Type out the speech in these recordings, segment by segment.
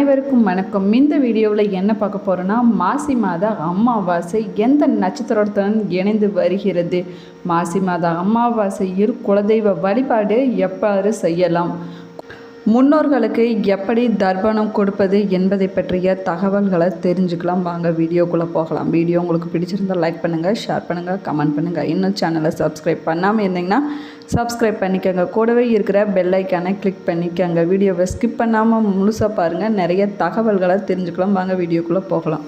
அனைவருக்கும் வணக்கம். இந்த வீடியோவில் என்ன பார்க்க போகிறோன்னா, மாசி மாத அமாவாசை எந்த நட்சத்திரத்துடன் இணைந்து வருகிறது, மாசி மாத அமாவாசையில் குலதெய்வ வழிபாடு எவ்வாறு செய்யலாம், முன்னோர்களுக்கு எப்படி தர்ப்பணம் கொடுப்பது என்பதை பற்றிய தகவல்களை தெரிஞ்சுக்கலாம். வாங்க வீடியோக்குள்ளே போகலாம். வீடியோ உங்களுக்கு பிடிச்சிருந்தால் லைக் பண்ணுங்கள், ஷேர் பண்ணுங்கள், கமெண்ட் பண்ணுங்கள். இன்னும் சேனலை சப்ஸ்கிரைப் பண்ணாமல் இருந்தீங்கன்னா சப்ஸ்கிரைப் பண்ணிக்கோங்க. கூடவே இருக்கிற பெல் ஐக்கானை கிளிக் பண்ணிக்கோங்க. வீடியோவை ஸ்கிப் பண்ணாமல் முழுசாக பாருங்கள். நிறைய தகவல்களை தெரிஞ்சுக்கலாம். வாங்க வீடியோக்குள்ளே போகலாம்.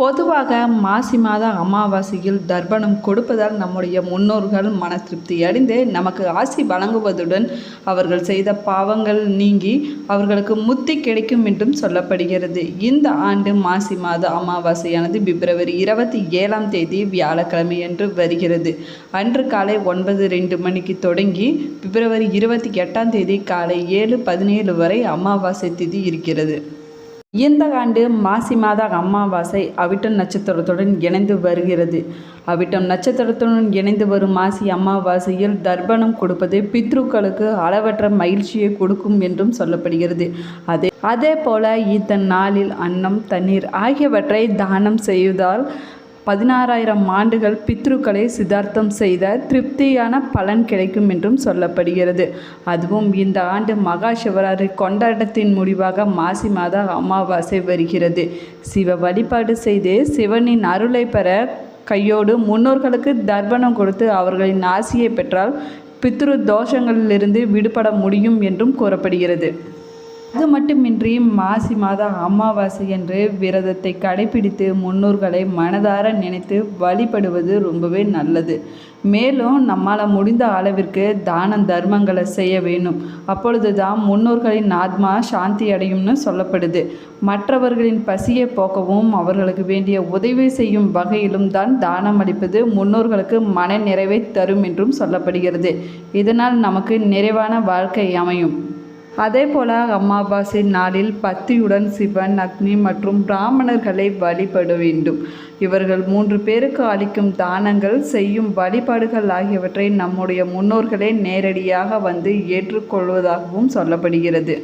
பொதுவாக மாசி மாத அமாவாசையில் தர்ப்பணம் கொடுப்பதால் நம்முடைய முன்னோர்கள் மன திருப்தி அடைந்து நமக்கு ஆசி வழங்குவதுடன் அவர்கள் செய்த பாவங்கள் நீங்கி அவர்களுக்கு முத்தி கிடைக்கும் என்றும் சொல்லப்படுகிறது. இந்த ஆண்டு மாசி மாத அமாவாசையானது பிப்ரவரி 27ஆம் தேதி வியாழக்கிழமையன்று வருகிறது. அன்று காலை 9:02 மணிக்கு தொடங்கி பிப்ரவரி 28ஆம் தேதி காலை 7:17 வரை அமாவாசை திதி இருக்கிறது. இந்த ஆண்டு மாசி மாத அமாவாசை அவிட்டம் நட்சத்திரத்துடன் இணைந்து வருகிறது. அவிட்டம் நட்சத்திரத்துடன் இணைந்து வரும் மாசி அமாவாசையில் தர்ப்பணம் கொடுப்பது பித்ருக்களுக்கு அளவற்ற மகிழ்ச்சியை கொடுக்கும் என்றும் சொல்லப்படுகிறது. அதே போல இந்த நாளில் அன்னம், தண்ணீர் ஆகியவற்றை தானம் செய்வதால் 16,000 ஆண்டுகள் பித்ருக்களை சித்தார்த்தம் செய்த திருப்தியான பலன் கிடைக்கும் என்றும் சொல்லப்படுகிறது. அதுவும் இந்த ஆண்டு மகா சிவராத்திரி கொண்டாட்டத்தின் முடிவாக மாசி மாத அமாவாசை வருகிறது. சிவ வழிபாடு செய்து சிவனின் அருளை பெற கையோடு முன்னோர்களுக்கு தர்ப்பணம் கொடுத்து அவர்களின் ஆசியை பெற்றால் பித்ரு தோஷங்களிலிருந்து விடுபட முடியும் என்றும் கூறப்படுகிறது. அது மட்டுமின்றி மாசி மாத அமாவாசை என்று விரதத்தை கடைபிடித்து முன்னோர்களை மனதார நினைத்து வழிபடுவது ரொம்பவே நல்லது. மேலும் நம்மால் முடிந்த அளவிற்கு தான தர்மங்களை செய்ய வேணும். அப்பொழுது தான் முன்னோர்களின் ஆத்மா சாந்தி அடையும்னு சொல்லப்படுது. மற்றவர்களின் பசியை போக்கவும் அவர்களுக்கு வேண்டிய உதவி செய்யும் வகையிலும் தான் தானம் அளிப்பது முன்னோர்களுக்கு மன நிறைவை தரும் என்றும் சொல்லப்படுகிறது. இதனால் நமக்கு நிறைவான வாழ்க்கை அமையும். அதே போல அமாவாசை நாளில் பக்தியுடன் சிவன், அக்னி மற்றும் பிராமணர்களை வழிபட வேண்டும். இவர்கள் 3 பேருக்கு அளிக்கும் தானங்கள், செய்யும் வழிபாடுகள் ஆகியவற்றை நம்முடைய முன்னோர்களே நேரடியாக வந்து ஏற்றுக்கொள்வதாகவும் சொல்லப்படுகிறது.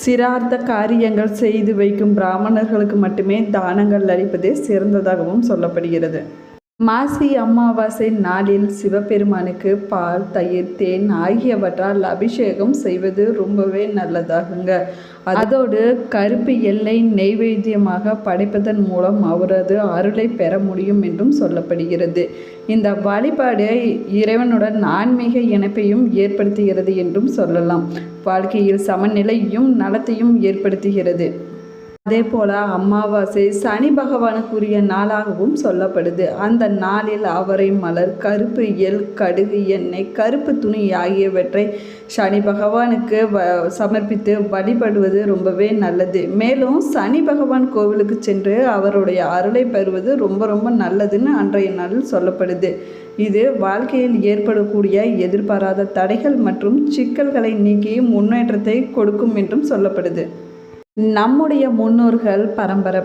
சிரார்த்த காரியங்கள் செய்து வைக்கும் பிராமணர்களுக்கு மட்டுமே தானங்கள் அளிப்பது சிறந்ததாகவும் சொல்லப்படுகிறது. மாசி அமாவாசை நாளில் சிவபெருமானுக்கு பால், தயிர், தேன் ஆகியவற்றால் அபிஷேகம் செய்வது ரொம்பவே நல்லதாகுங்க. அதோடு கருப்பு எல்லை நெய்வேத்தியமாக படைப்பதன் மூலம் அவரது அருளை பெற முடியும் என்றும் சொல்லப்படுகிறது. இந்த வழிபாடு இறைவனுடன் ஆன்மீக இணைப்பையும் ஏற்படுத்துகிறது என்றும் சொல்லலாம். வாழ்க்கையில் சமநிலையும் நலத்தையும் ஏற்படுத்துகிறது. அதே போல் அமாவாசை சனி பகவானுக்குரிய நாளாகவும் சொல்லப்படுது. அந்த நாளில் அவரை மலர், கருப்பு எள், கடுகு எண்ணெய், கருப்பு துணி ஆகியவற்றை சனி பகவானுக்கு சமர்ப்பித்து வழிபடுவது ரொம்பவே நல்லது. மேலும் சனி பகவான் கோவிலுக்கு சென்று அவருடைய அருளை பெறுவது ரொம்ப நல்லதுன்னு அன்றைய நாளில் சொல்லப்படுது. இது வாழ்க்கையில் ஏற்படக்கூடிய எதிர்பாராத தடைகள் மற்றும் சிக்கல்களை நீக்கி முன்னேற்றத்தை கொடுக்கும் என்றும் சொல்லப்படுது. நம்முடைய முன்னோர்கள்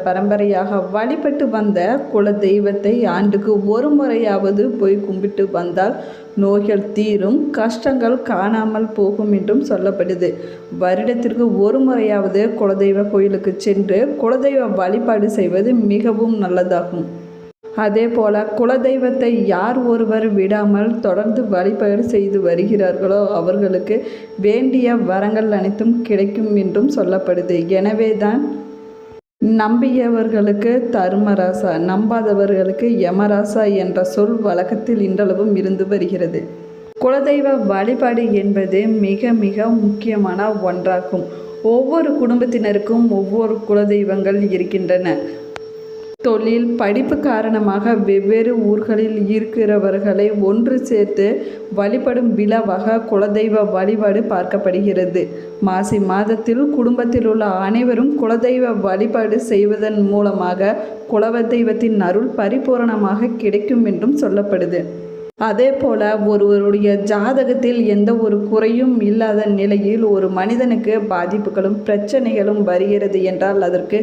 பரம்பரையாக வழிபட்டு வந்த குல தெய்வத்தை ஆண்டுக்கு ஒரு முறையாவது போய் கும்பிட்டு வந்தால் நோய்கள் தீரும், கஷ்டங்கள் காணாமல் போகும் என்றும் சொல்லப்படுது. வருடத்திற்கு ஒரு முறையாவது குலதெய்வ கோயிலுக்கு சென்று குலதெய்வ வழிபாடு செய்வது மிகவும் நல்லதாகும். அதே போல் குலதெய்வத்தை யார் ஒருவர் விடாமல் தொடர்ந்து வழிபாடு செய்து வருகிறார்களோ அவர்களுக்கு வேண்டிய வரங்கள் அனைத்தும் கிடைக்கும் என்றும் சொல்லப்படுது. எனவே தான் நம்பியவர்களுக்கு தர்மராசா, நம்பாதவர்களுக்கு யமராசா என்ற சொல் வழக்கத்தில் இன்றளவும் இருந்து வருகிறது. குலதெய்வ வழிபாடு என்பது மிக முக்கியமான ஒன்றாகும். ஒவ்வொரு குடும்பத்தினருக்கும் ஒவ்வொரு குலதெய்வங்கள் இருக்கின்றன. தொழில், படிப்பு காரணமாக வெவ்வேறு ஊர்களில் இருக்கிறவர்களை ஒன்று சேர்த்து வழிபடும் விழாவாக குலதெய்வ வழிபாடு பார்க்கப்படுகிறது. மாசி மாதத்தில் குடும்பத்தில் உள்ள அனைவரும் குலதெய்வ வழிபாடு செய்வதன் மூலமாக குலதெய்வத்தின் அருள் பரிபூரணமாக கிடைக்கும் என்றும் சொல்லப்படுது. அதே போல ஒருவருடைய ஜாதகத்தில் எந்த ஒரு குறையும் இல்லாத நிலையில் ஒரு மனிதனுக்கு பாதிப்புகளும் பிரச்சனைகளும் வருகிறது என்றால் அதற்கு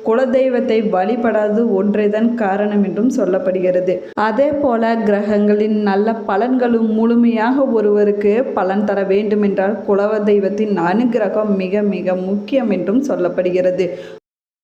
குலதெய்வத்தை வழிபடாது ஒன்றேதான் காரணம் என்றும் சொல்லப்படுகிறது. அதே போல கிரகங்களின் நல்ல பலன்களும் முழுமையாக ஒருவருக்கு பலன் தர வேண்டுமென்றால் குலதெய்வத்தின் அனுகிரகம் மிக மிக முக்கியம் என்றும் சொல்லப்படுகிறது.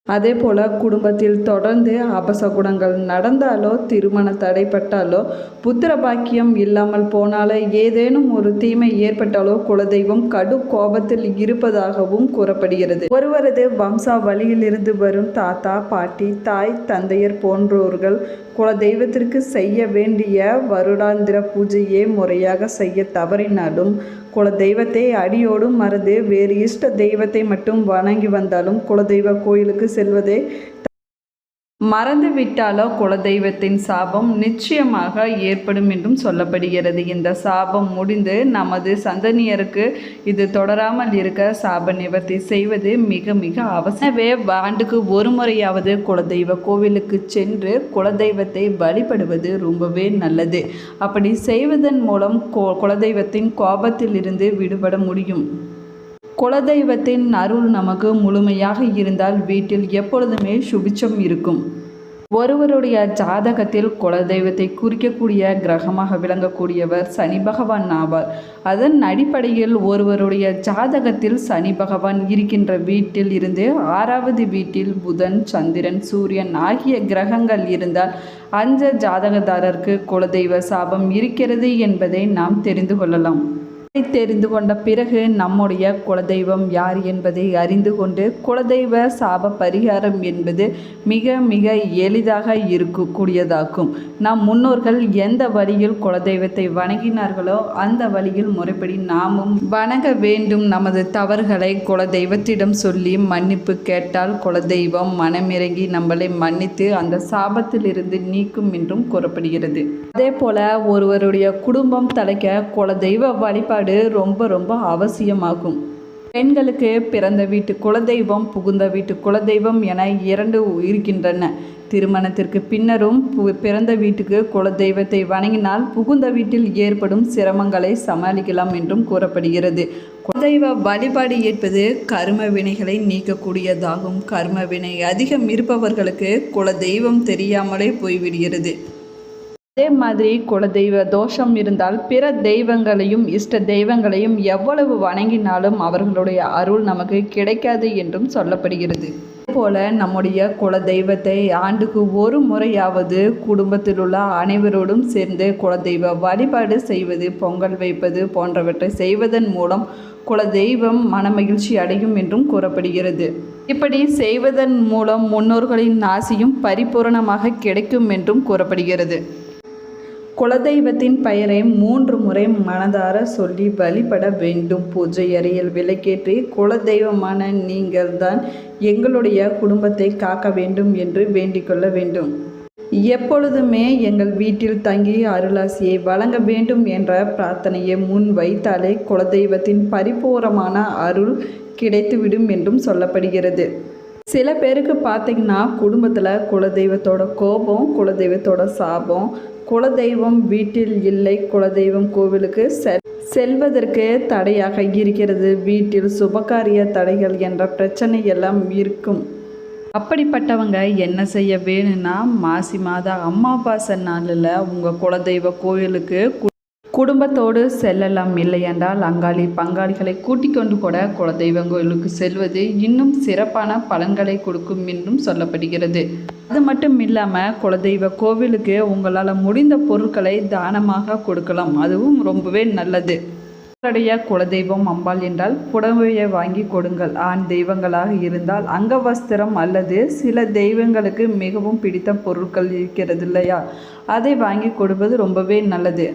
அதே போல் குடும்பத்தில் தொடர்ந்து அபசகுணங்கள் நடந்தாலோ, திருமண தடைப்பட்டாலோ, புத்திர பாக்கியம் இல்லாமல் போனாலோ, ஏதேனும் ஒரு தீமை ஏற்பட்டாலோ குலதெய்வம் கடும் கோபத்தில் இருப்பதாகவும் கூறப்படுகிறது. ஒருவரது வம்சாவளியிலிருந்து வரும் தாத்தா, பாட்டி, தாய், தந்தையர் போன்றோர்கள் குலதெய்வத்திற்கு செய்ய வேண்டிய வருடாந்திர பூஜையை முறையாக செய்ய தவறினாலும், குலதெய்வத்தை அடியோடும் மறந்து வேறு இஷ்ட தெய்வத்தை மட்டும் வணங்கி வந்தாலும் குலதெய்வ கோயிலுக்கு செல்வதை மறந்து விட்டாலோ குலதெய்வத்தின் சாபம் நிச்சயமாக ஏற்படும் என்றும் சொல்லப்படுகிறது. இந்த சாபம் முடிந்து நமது சந்ததியருக்கு இது தொடராமல் இருக்க சாப நிவர்த்தி செய்வது மிக மிக அவசியம். எனவே ஆண்டுக்கு ஒரு முறையாவது குலதெய்வ கோவிலுக்கு சென்று குலதெய்வத்தை வழிபடுவது ரொம்பவே நல்லது. அப்படி செய்வதன் மூலம் குலதெய்வத்தின் கோபத்தில் இருந்து விடுபட முடியும். குலதெய்வத்தின் அருள் நமக்கு முழுமையாக இருந்தால் வீட்டில் எப்பொழுதுமே சுபிட்சம் இருக்கும். ஒருவருடைய ஜாதகத்தில் குலதெய்வத்தை குறிக்கக்கூடிய கிரகமாக விளங்கக்கூடியவர் சனி பகவான் ஆவார். அதன் அடிப்படையில் ஒருவருடைய ஜாதகத்தில் சனி பகவான் இருக்கின்ற வீட்டில் இருந்து 6வது வீட்டில் புதன், சந்திரன், சூரியன் ஆகிய கிரகங்கள் இருந்தால் அந்த ஜாதகதாரருக்கு குலதெய்வ சாபம் இருக்கிறது என்பதை நாம் தெரிந்து கொள்ளலாம். தெரிந்து கொண்ட பிறகு நம்முடைய குலதெய்வம் யார் என்பதை அறிந்து கொண்டு குலதெய்வ சாப பரிகாரம் என்பது மிக மிக எளிதாக இருக்கக்கூடியதாகும். நம் முன்னோர்கள் எந்த வழியில் குலதெய்வத்தை வணங்கினார்களோ அந்த வழியில் முறைப்படி நாமும் வணங்க வேண்டும். நமது தவறுகளை குலதெய்வத்திடம் சொல்லி மன்னிப்பு கேட்டால் குலதெய்வம் மனமிறங்கி நம்மளை மன்னித்து அந்த சாபத்தில் இருந்து நீக்கும் என்றும் கூறப்படுகிறது. அதே போல ஒருவருடைய குடும்பம் தலைக்க குலதெய்வ வழிபாடு ரொம்ப ரொம்ப அவசியமாகும். பெண்களுக்கு பிறந்த வீட்டு குலதெய்வம், புகுந்த வீட்டு குலதெய்வம் என 2 இருக்கின்றன. திருமணத்திற்கு பின்னரும் பிறந்த வீட்டுக்கு குலதெய்வத்தை வணங்கினால் புகுந்த வீட்டில் ஏற்படும் சிரமங்களை சமாளிக்கலாம் என்றும் கூறப்படுகிறது. குலதெய்வ வழிபாடு என்பது கர்ம வினைகளை நீக்கக்கூடியதாகும். கர்ம வினை அதிகம் இருப்பவர்களுக்கு குலதெய்வம் தெரியாமலே போய்விடுகிறது. அதே மாதிரி குலதெய்வ தோஷம் இருந்தால் பிற தெய்வங்களையும் இஷ்ட தெய்வங்களையும் எவ்வளவு வணங்கினாலும் அவர்களுடைய அருள் நமக்கு கிடைக்காது என்றும் சொல்லப்படுகிறது. போல நம்முடைய குலதெய்வத்தை ஆண்டுக்கு ஒரு முறையாவது குடும்பத்தில் உள்ள அனைவரோடும் சேர்ந்து குலதெய்வ வழிபாடு செய்வது, பொங்கல் வைப்பது போன்றவற்றை செய்வதன் மூலம் குலதெய்வம் மனமகிழ்ச்சி அடையும் என்றும் கூறப்படுகிறது. இப்படி செய்வதன் மூலம் முன்னோர்களின் ஆசியும் பரிபூரணமாக கிடைக்கும் என்றும் கூறப்படுகிறது. குலதெய்வத்தின் பெயரை 3 முறை மனதார சொல்லி வழிபட வேண்டும். பூஜை அறையில் விளக்கேற்றி குலதெய்வமான நீங்கள் தான் எங்களுடைய குடும்பத்தை காக்க வேண்டும் என்று வேண்டிக் கொள்ள வேண்டும். எப்பொழுதுமே எங்கள் வீட்டில் தங்கி அருளாசியை வழங்க வேண்டும் என்ற பிரார்த்தனையை முன் வைத்தாலே குலதெய்வத்தின் பரிபூரணமான அருள் கிடைத்துவிடும் என்றும் சொல்லப்படுகிறது. சில பேருக்கு பார்த்திங்கன்னா குடும்பத்தில் குலதெய்வத்தோட கோபம், குலதெய்வத்தோட சாபம், குலதெய்வம் வீட்டில் இல்லை, குலதெய்வம் கோவிலுக்கு செல்வதற்கு தடையாக இருக்கிறது, வீட்டில் சுபகாரிய தடைகள் என்ற பிரச்சனை எல்லாம் இருக்கும். அப்படிப்பட்டவங்க என்ன செய்ய வேணும்னா மாசி மாத அமாவாசை நாளில் உங்கள் குலதெய்வ கோவிலுக்கு குடும்பத்தோடு செல்லலாம். இல்லையென்றால் அங்காளி பங்காளிகளை கூட்டிக் கொண்டு கூட குலதெய்வ கோயிலுக்கு செல்வது இன்னும் சிறப்பான பலன்களை கொடுக்கும் என்றும் சொல்லப்படுகிறது. அது மட்டும் இல்லாமல் குலதெய்வ கோவிலுக்கு உங்களால் முடிந்த பொருட்களை தானமாக கொடுக்கலாம். அதுவும் ரொம்பவே நல்லது. உங்களுடைய குலதெய்வம் அம்பாள் என்றால் புடவையை வாங்கி கொடுங்கள். ஆண் தெய்வங்களாக இருந்தால் அங்கவஸ்திரம் அல்லது சில தெய்வங்களுக்கு மிகவும் பிடித்த பொருட்கள் இருக்கிறது இல்லையா, அதை வாங்கி கொடுப்பது ரொம்பவே நல்லது.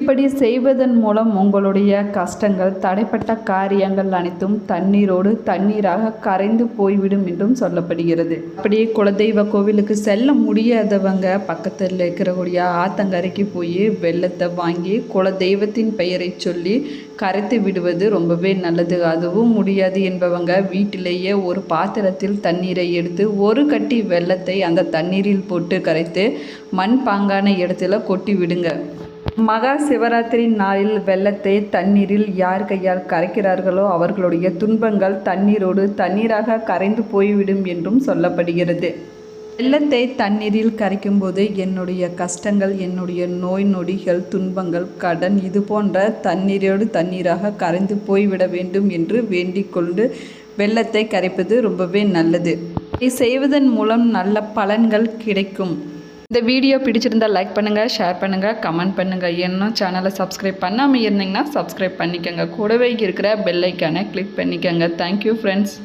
இப்படி செய்வதன் மூலம் உங்களுடைய கஷ்டங்கள், தடைப்பட்ட காரியங்கள் அனைத்தும் தண்ணீரோடு தண்ணீராக கரைந்து போய்விடும் என்றும் சொல்லப்படுகிறது. அப்படியே குலதெய்வ கோவிலுக்கு செல்ல முடியாதவங்க பக்கத்தில் இருக்கிறக்கூடிய ஆத்தங்கரைக்கு போய் வெள்ளத்தை வாங்கி குலதெய்வத்தின் பெயரை சொல்லி கரைத்து விடுவது ரொம்பவே நல்லது. அதுவும் முடியாது என்பவங்க வீட்டிலேயே ஒரு பாத்திரத்தில் தண்ணீரை எடுத்து ஒரு கட்டி வெள்ளத்தை அந்த தண்ணீரில் போட்டு கரைத்து மண் பாங்கான இடத்துல கொட்டி விடுங்க. மகா சிவராத்திரி நாளில் வெள்ளத்தை தண்ணீரில் யார் கையால் கரைக்கிறார்களோ அவர்களுடைய துன்பங்கள் தண்ணீரோடு தண்ணீராக கரைந்து போய்விடும் என்றும் சொல்லப்படுகிறது. வெள்ளத்தை தண்ணீரில் கரைக்கும்போது என்னுடைய கஷ்டங்கள், என்னுடைய நோய் நொடிகள், துன்பங்கள், கடன் இது போன்ற தண்ணீரோடு தண்ணீராக கரைந்து போய்விட வேண்டும் என்று வேண்டிக் கொண்டு வெள்ளத்தை கரைப்பது ரொம்பவே நல்லது. இதை செய்வதன் மூலம் நல்ல பலன்கள் கிடைக்கும். இந்த வீடியோ பிடிச்சிருந்தால் லைக் பண்ணுங்கள், ஷேர் பண்ணுங்கள், கமெண்ட் பண்ணுங்கள். இன்னும் சேனலை சப்ஸ்கிரைப் பண்ணாமல் இருந்தீங்கன்னா சப்ஸ்கிரைப் பண்ணிக்கோங்க. கூடவே இருக்கிற பெல் ஐக்கானை கிளிக் பண்ணிக்கோங்க. Thank you friends.